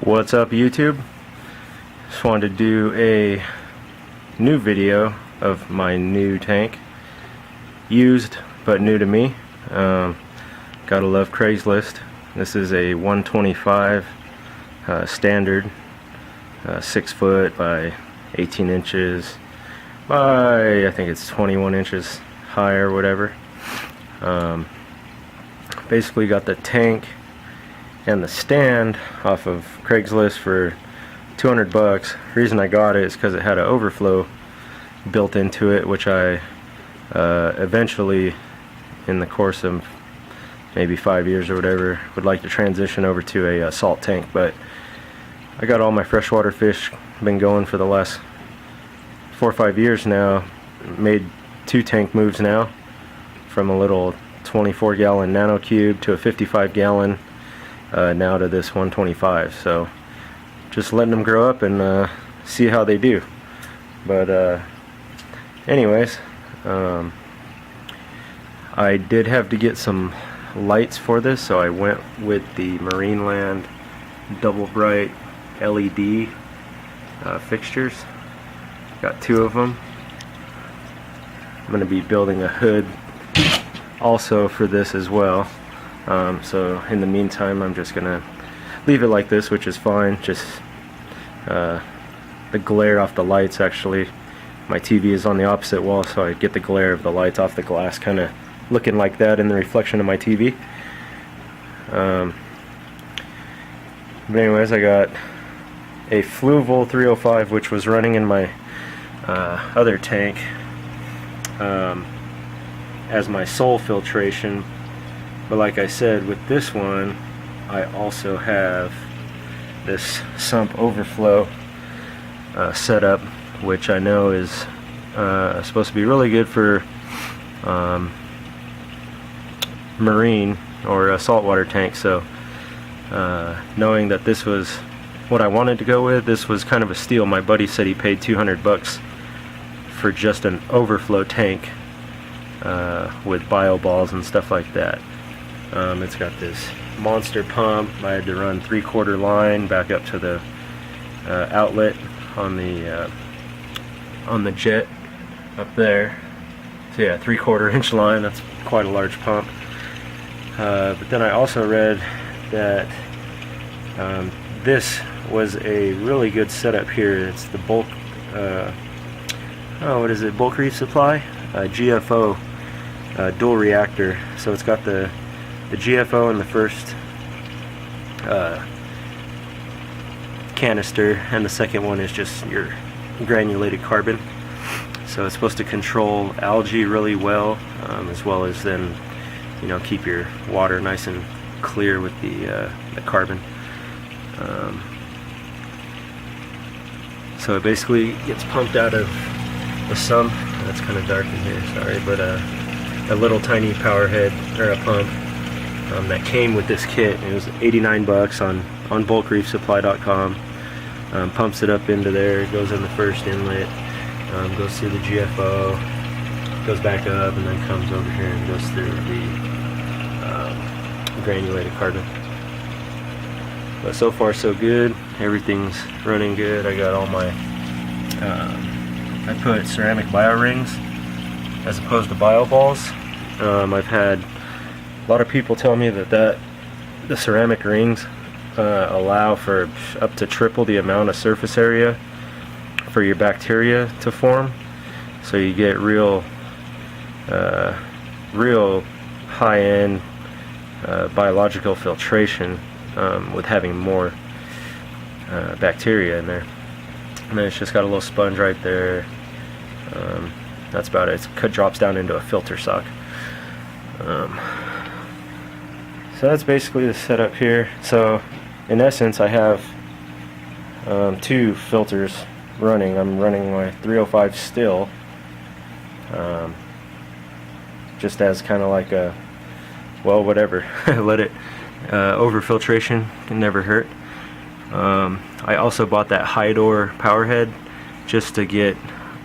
What's up, YouTube? Just wanted to do a new video of my new tank. Used, but new to me. Gotta love Craigslist. This is a 125 standard, 6 foot by 18 inches by, I think it's 21 inches high or whatever. Basically got the tank and the stand off of Craigslist for 200 bucks. The reason I got it is because it had an overflow built into it, which I eventually, in the course of maybe 5 years or whatever, would like to transition over to a salt tank. But I got all my freshwater fish, been going for the last 4 or 5 years now. Made 2 tank moves now, from a little 24 gallon nano cube to a 55 gallon now to this 125. So just letting them grow up and see how they do. But anyways, I did have to get some lights for this, so I went with the Marineland Double Bright LED fixtures. Got 2 of them. I'm going to be building a hood also for this as well. So in the meantime, I'm just gonna leave it like this, which is fine. Just the glare off the lights, actually, my TV is on the opposite wall, so I get the glare of the lights off the glass kind of looking like that in the reflection of my TV. But anyways, I got a Fluval 305, which was running in my other tank as my sole filtration. But like I said, with this one, I also have this Sump Overflow setup, which I know is supposed to be really good for marine or saltwater tank. So knowing that this was what I wanted to go with, this was kind of a steal. My buddy said he paid 200 bucks for just an overflow tank with bio balls and stuff like that. It's got this monster pump. I had to run 3/4 line back up to the outlet on the jet up there. So yeah, 3/4 inch line. That's quite a large pump. But then I also read that this was a really good setup here. It's the bulk. What is it? Bulk Reef Supply GFO Dual Reactor. So it's got the GFO in the first canister, and the second one is just your granulated carbon. So it's supposed to control algae really well, as well as then, you know, keep your water nice and clear with the carbon. So it basically gets pumped out of the sump. That's kind of dark in here, sorry, but a little tiny powerhead or a pump that came with this kit. It was 89 bucks on bulkreefsupply.com. Pumps it up into there, goes in the first inlet, goes through the GFO, goes back up, and then comes over here and goes through the granulated carbon. But so far so good. Everything's running good. I got all my I put ceramic bio rings as opposed to bio balls. I've had a lot of people tell me that the ceramic rings allow for up to triple the amount of surface area for your bacteria to form. So you get real high-end biological filtration with having more bacteria in there. And then it's just got a little sponge right there. That's about it. It drops down into a filter sock. So that's basically the setup here. So in essence, I have 2 filters running. I'm running my 305 still, just as kind of like a, well, whatever. Let it over filtration can never hurt. I also bought that Hydor Powerhead just to get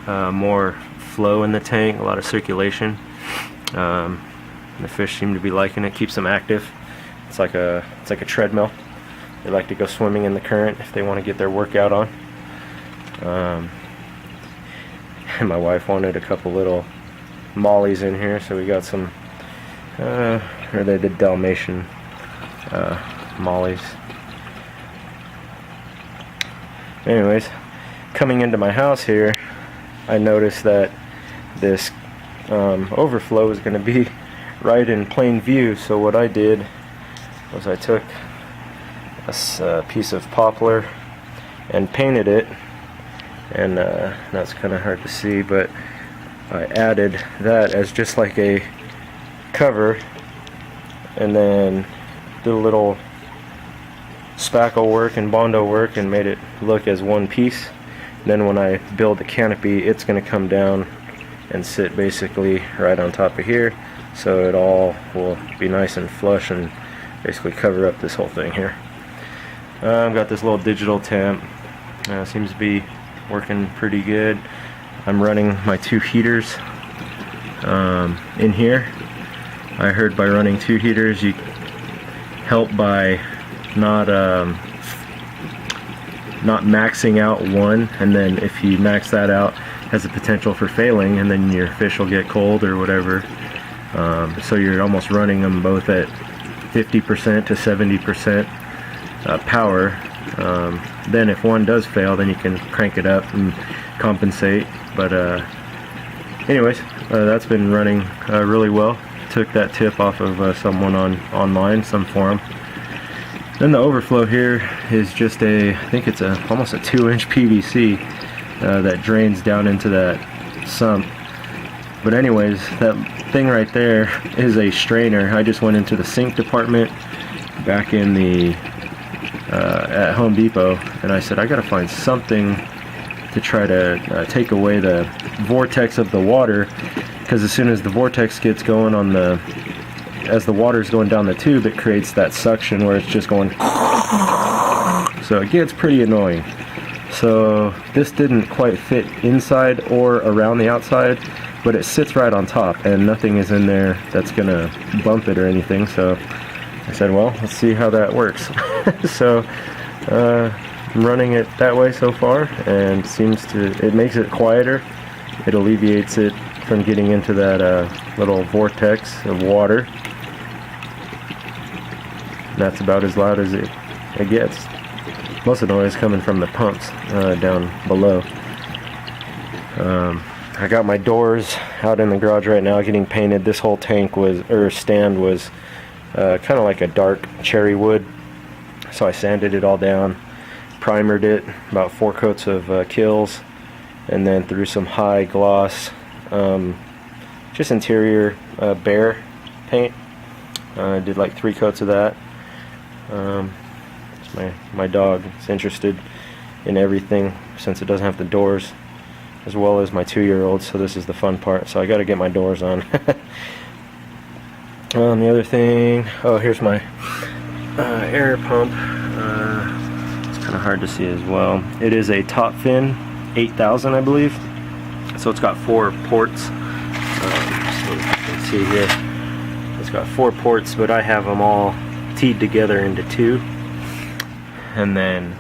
more flow in the tank, a lot of circulation. The fish seem to be liking it. Keeps them active. It's like a treadmill. They like to go swimming in the current if they want to get their workout on. And my wife wanted a couple little mollies in here, so we got some, or they did Dalmatian mollies. Anyways, coming into my house here, I noticed that this overflow is going to be right in plain view. So what I did was I took a piece of poplar and painted it, and that's kind of hard to see, but I added that as just like a cover, and then did a little spackle work and bondo work and made it look as one piece. Then when I build the canopy, it's going to come down and sit basically right on top of here, so it all will be nice and flush and basically cover up this whole thing here. I've got this little digital temp, seems to be working pretty good. I'm running my 2 heaters in here. I heard by running 2 heaters you help by not maxing out one, and then if you max that out, has the potential for failing, and then your fish will get cold or whatever. So you're almost running them both at 50% to 70% power. Then if one does fail, then you can crank it up and compensate. But anyways, that's been running really well. Took that tip off of someone online, some forum. Then the overflow here is just I think it's almost a 2-inch PVC that drains down into that sump. But anyways, that thing right there is a strainer. I just went into the sink department back in the at Home Depot, and I said I gotta find something to try to take away the vortex of the water, because as soon as the vortex gets going on as the water's going down the tube, it creates that suction where it's just going, so it gets pretty annoying. So this didn't quite fit inside or around the outside, but it sits right on top and nothing is in there that's gonna bump it or anything. So I said, well, let's see how that works. So I'm running it that way so far, and it makes it quieter. It alleviates it from getting into that little vortex of water. And that's about as loud as it gets. Most of the noise coming from the pumps down below. I got my doors out in the garage right now getting painted. This whole stand was kind of like a dark cherry wood, so I sanded it all down, primered it, about 4 coats of Kills, and then threw some high gloss, just interior bare paint. I did like 3 coats of that. My dog is interested in everything since it doesn't have the doors, as well as my 2-year-old, so this is the fun part. So I got to get my doors on. The other thing, here's my air pump. It's kind of hard to see as well. It is a top fin 8000, I believe. So it's got 4 ports. So you can see here, it's got 4 ports, but I have them all teed together into 2, and then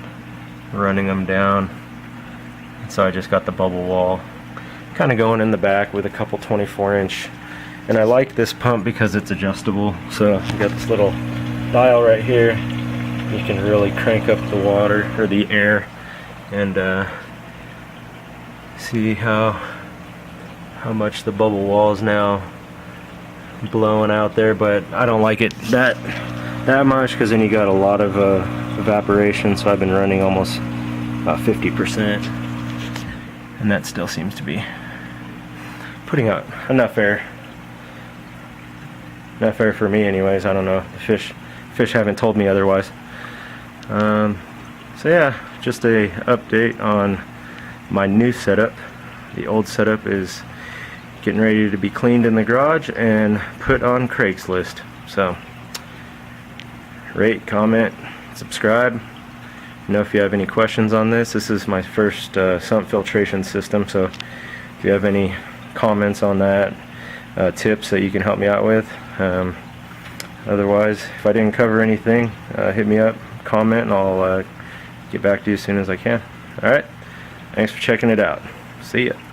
running them down. So I just got the bubble wall kind of going in the back with a couple 24-inch. And I like this pump because it's adjustable. So you got this little dial right here. You can really crank up the water or the air, and see how much the bubble wall is now blowing out there. But I don't like it that much, because then you got a lot of evaporation. So I've been running almost about 50%, and that still seems to be putting out enough air. Enough air for me anyways. I don't know, the fish haven't told me otherwise. So yeah, just a update on my new setup. The old setup is getting ready to be cleaned in the garage and put on Craigslist. So rate, comment, subscribe. If you have any questions on this is my first sump filtration system, so if you have any comments on that, tips that you can help me out with. Otherwise, if I didn't cover anything, hit me up, comment, and I'll get back to you as soon as I can. Alright, thanks for checking it out. See ya.